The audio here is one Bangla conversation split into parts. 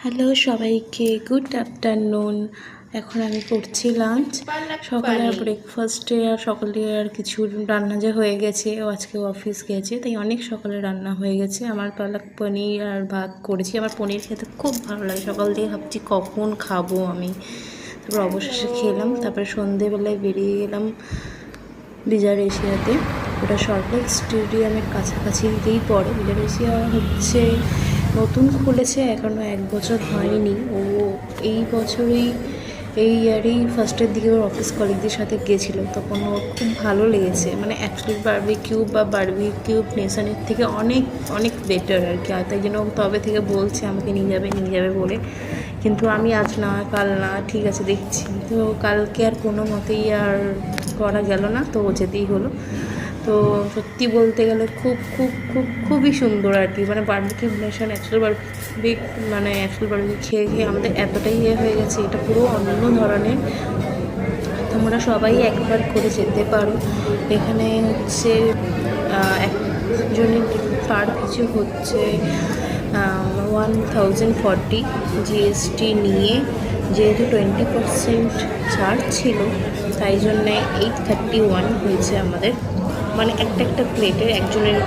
হ্যালো সবাইকে, গুড আফটারনুন। এখন আমি করছি লাঞ্চ। সকালে আর ব্রেকফাস্টে আর সকালে আর কিছু রান্না যে হয়ে গেছে, ও আজকে অফিস গেছে তাই অনেক সকালে রান্না হয়ে গেছে। আমার পালক পনির আর ভাত করেছি। আমার পনির খেতে খুব ভালো লাগে, সকাল থেকে ভাবছি কখন খাবো আমি। তারপর অবশেষে খেলাম। তারপরে সন্ধেবেলায় বেরিয়ে গেলাম বিজার এশিয়াতে। ওটা সল্টলেক স্টেডিয়ামের কাছাকাছিতেই পড়ে। বিজার এশিয়া হচ্ছে নতুন খুলেছে, এখনও 1 বছর হয়নি। ও এই বছরেই এই ইয়ারেই ফার্স্টের দিকে ওর অফিস কলিগদের সাথে গেছিলো, তখন ওর খুব ভালো লেগেছে। মানে অ্যাকচুয়ালি বারবিকিউ বা বারবিকিউ নেশনের থেকে অনেক অনেক বেটার আর কি। আর তাই জন্য তবে থেকে বলছে আমাকে নিয়ে যাবে বলে, কিন্তু আমি আজ না কাল না, ঠিক আছে দেখছি। তো কালকে আর কোনো মতেই আর করা গেল না, তো যেতেই হলো। তো সত্যি বলতে গেলে খুবই সুন্দর আর কি। মানে বারবিকিউ নেশন অ্যাকচুয়ালি বারবিকিউ খেয়ে আমাদের এতটাই হয়ে গেছে, এটা পুরো অন্য ধরনের। তোমরা সবাই একবার করে যেতে পারো। এখানে হচ্ছে একজনের পার পিছু হচ্ছে 1040 জিএসটি নিয়ে। যেহেতু 20% ছাড় ছিল তাই জন্যে 831 হয়েছে আমাদের, মানে একটা প্লেটের একজনের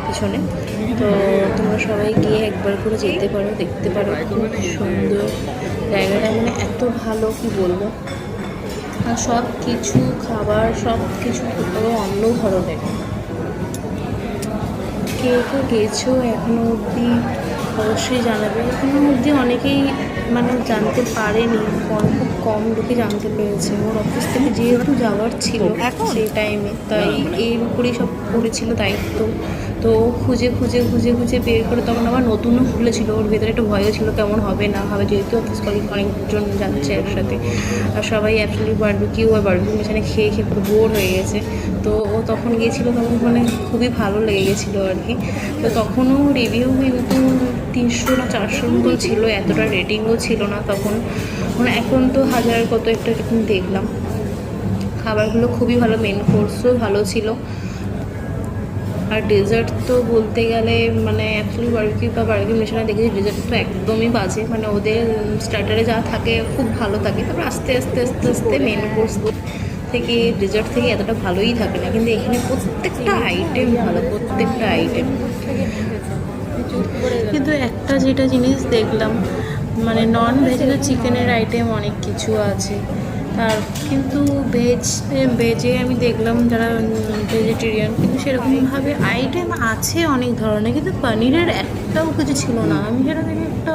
পিছনে। তো তোমরা সবাই গিয়ে একবার করে যেতে পারো, দেখতে পারো। খুব সুন্দর জায়গাটা, মানে এত ভালো কি বলবো। আর সব কিছু খাবার সব কিছু পুরো অন্য ধরনের। কে গেছো এখনও অবধি অবশ্যই জানাবে। এখনও অবধি অনেকেই মানে জানতে পারেনি, খুব কম লোকে জানতে পেরেছে। ওর অফিস থেকে যেহেতু যাওয়ার ছিল সেই টাইমে, তাই এর উপরেই সব পড়েছিল দায়িত্ব। তো ও খুঁজে বের করে, তখন আবার নতুনও খুলেছিল। ওর ভেতরে একটা ভয়ও ছিল কেমন হবে না হবে, যেহেতু অফিস কলিগ অনেকজন যাচ্ছে একসাথে। আর সবাই অ্যাকচুয়ালি বারবিকিউ নেশনে খেয়ে পুরো বোর হয়ে গেছে। তো ও তখন গিয়েছিলো, তখন মানে খুবই ভালো লেগে গেছিলো আর কি। তো তখনও রিভিউ কিন্তু 300 না 400 মতো ছিল, এতটা রেটিংও ছিল না তখন। মানে এখন তো 1000 কত একটা রেটিং দেখলাম। খাবারগুলো খুবই ভালো, মেন কোর্সও ভালো ছিল। আর ডেজার্ট তো বলতে গেলে মানে অ্যাকচুয়ালি বারবিকিউ নেশনে দেখেছি ডেজার্ট তো একদমই বাজে। মানে ওদের স্টার্টারে যা থাকে খুব ভালো থাকে, তারপর আস্তে আস্তে মেন কোর্স থেকে ডেজার্ট থেকে এতটা ভালোই থাকে না। কিন্তু এখানে প্রত্যেকটা আইটেম ভালো, প্রত্যেকটা আইটেম। কিন্তু একটা যেটা জিনিস দেখলাম, মানে নন ভেজে তো চিকেনের আইটেম অনেক কিছু আছে, আর কিন্তু ভেজে আমি দেখলাম যারা ভেজিটেরিয়ান, কিন্তু সেরকমভাবে আইটেম আছে অনেক ধরনের, কিন্তু পনিরের একটাও কিছু ছিল না। আমি সেটা থেকে একটা